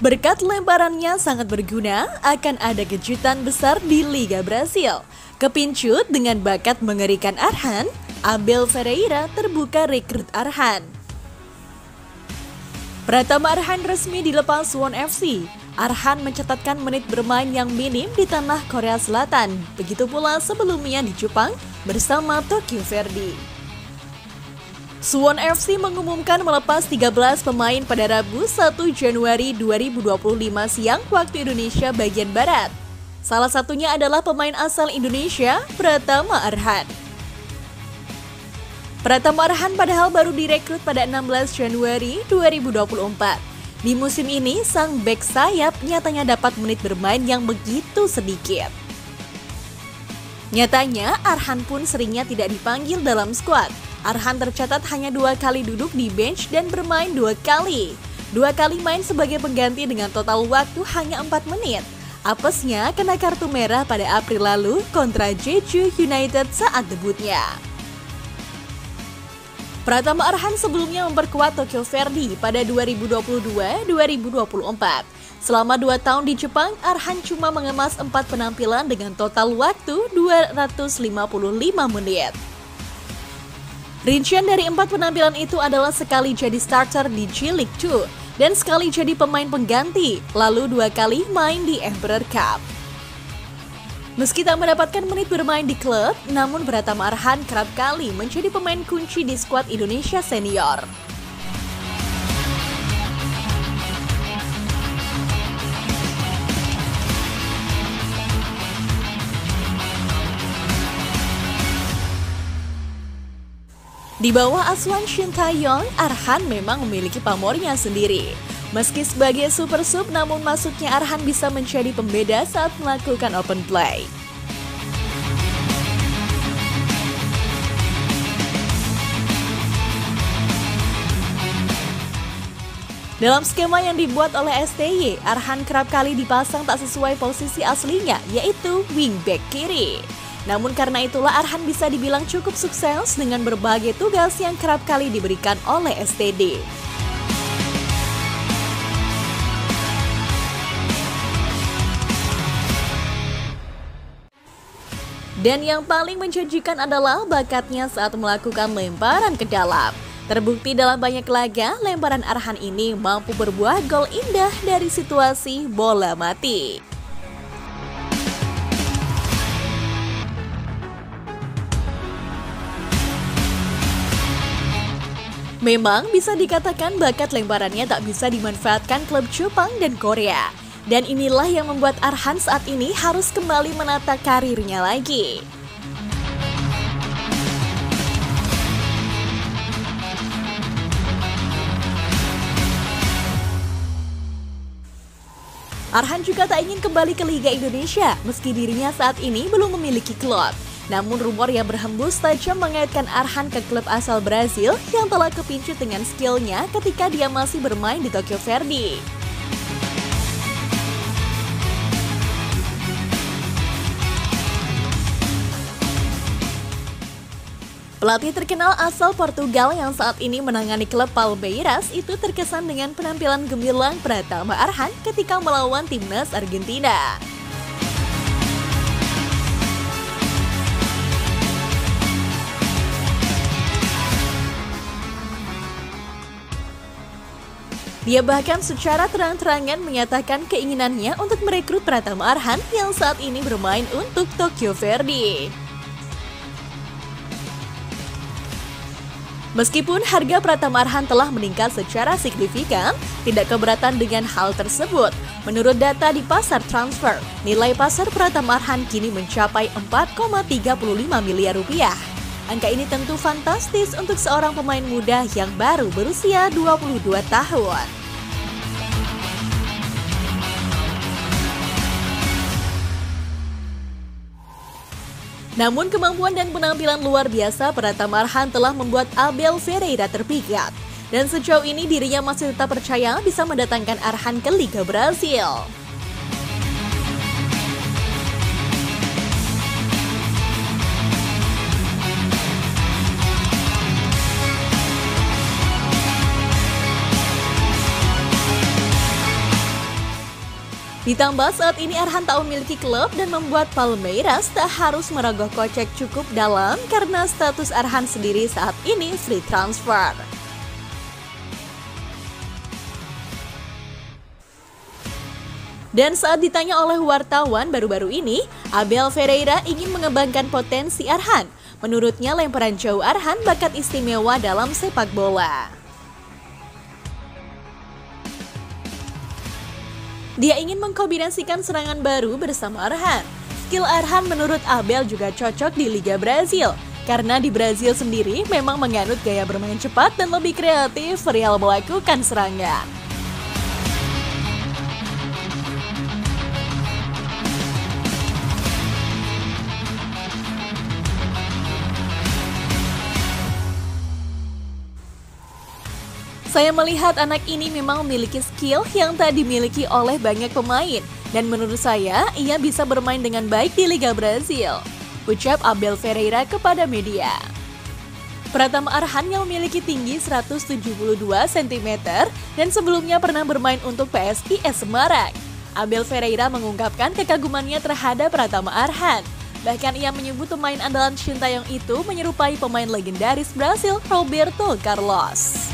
Berkat lemparannya sangat berguna, akan ada kejutan besar di Liga Brasil. Kepincut dengan bakat mengerikan Arhan, Abel Ferreira terbuka rekrut Arhan. Pratama Arhan resmi dilepas Suwon FC. Arhan mencatatkan menit bermain yang minim di tanah Korea Selatan. Begitu pula sebelumnya di Jepang bersama Tokyo Verdy. Suwon FC mengumumkan melepas 13 pemain pada Rabu 1 Januari 2025 siang waktu Indonesia bagian Barat. Salah satunya adalah pemain asal Indonesia, Pratama Arhan. Pratama Arhan padahal baru direkrut pada 16 Januari 2024. Di musim ini, sang bek sayap nyatanya dapat menit bermain yang begitu sedikit. Nyatanya, Arhan pun seringnya tidak dipanggil dalam skuad. Arhan tercatat hanya 2 kali duduk di bench dan bermain 2 kali. 2 kali main sebagai pengganti dengan total waktu hanya 4 menit. Apesnya kena kartu merah pada April lalu kontra Jeju United saat debutnya. Pratama Arhan sebelumnya memperkuat Tokyo Verdy pada 2022-2024. Selama 2 tahun di Jepang, Arhan cuma mengemas 4 penampilan dengan total waktu 255 menit. Rincian dari 4 penampilan itu adalah sekali jadi starter di J-League 2 dan sekali jadi pemain pengganti, lalu 2 kali main di Emperor Cup. Meski tak mendapatkan menit bermain di klub, namun Pratama Arhan kerap kali menjadi pemain kunci di skuad Indonesia senior. Di bawah asuhan Shin Tae-yong, Arhan memang memiliki pamornya sendiri. Meski sebagai super sub, namun masuknya Arhan bisa menjadi pembeda saat melakukan open play. Dalam skema yang dibuat oleh STY, Arhan kerap kali dipasang tak sesuai posisi aslinya, yaitu wingback kiri. Namun karena itulah Arhan bisa dibilang cukup sukses dengan berbagai tugas yang kerap kali diberikan oleh STD. Dan yang paling menjanjikan adalah bakatnya saat melakukan lemparan ke dalam. Terbukti dalam banyak laga, lemparan Arhan ini mampu berbuah gol indah dari situasi bola mati. Memang bisa dikatakan bakat lemparannya tak bisa dimanfaatkan klub Jepang dan Korea. Dan inilah yang membuat Arhan saat ini harus kembali menata karirnya lagi. Arhan juga tak ingin kembali ke Liga Indonesia meski dirinya saat ini belum memiliki klub. Namun rumor yang berhembus tajam mengaitkan Arhan ke klub asal Brasil yang telah kepincut dengan skillnya ketika dia masih bermain di Tokyo Verdy. Pelatih terkenal asal Portugal yang saat ini menangani klub Palmeiras itu terkesan dengan penampilan gemilang Pratama Arhan ketika melawan timnas Argentina. Dia bahkan secara terang-terangan menyatakan keinginannya untuk merekrut Pratama Arhan yang saat ini bermain untuk Tokyo Verdy. Meskipun harga Pratama Arhan telah meningkat secara signifikan, tidak keberatan dengan hal tersebut. Menurut data di pasar transfer, nilai pasar Pratama Arhan kini mencapai 4,35 miliar rupiah. Angka ini tentu fantastis untuk seorang pemain muda yang baru berusia 22 tahun. Namun kemampuan dan penampilan luar biasa Pratama Arhan telah membuat Abel Ferreira terpikat. Dan sejauh ini dirinya masih tetap percaya bisa mendatangkan Arhan ke Liga Brasil. Ditambah saat ini Arhan tak memiliki klub dan membuat Palmeiras tak harus merogoh kocek cukup dalam karena status Arhan sendiri saat ini free transfer. Dan saat ditanya oleh wartawan baru-baru ini, Abel Ferreira ingin mengembangkan potensi Arhan. Menurutnya lemparan jauh Arhan bakat istimewa dalam sepak bola. Dia ingin mengkombinasikan serangan baru bersama Arhan. Skill Arhan menurut Abel juga cocok di Liga Brazil. Karena di Brazil sendiri memang menganut gaya bermain cepat dan lebih kreatif perihal melakukan serangan. Saya melihat anak ini memang memiliki skill yang tak dimiliki oleh banyak pemain. Dan menurut saya, ia bisa bermain dengan baik di Liga Brazil, ucap Abel Ferreira kepada media. Pratama Arhan yang memiliki tinggi 172 cm dan sebelumnya pernah bermain untuk PSIS Semarang. Abel Ferreira mengungkapkan kekagumannya terhadap Pratama Arhan. Bahkan ia menyebut pemain andalan Sintayong itu menyerupai pemain legendaris Brasil Roberto Carlos.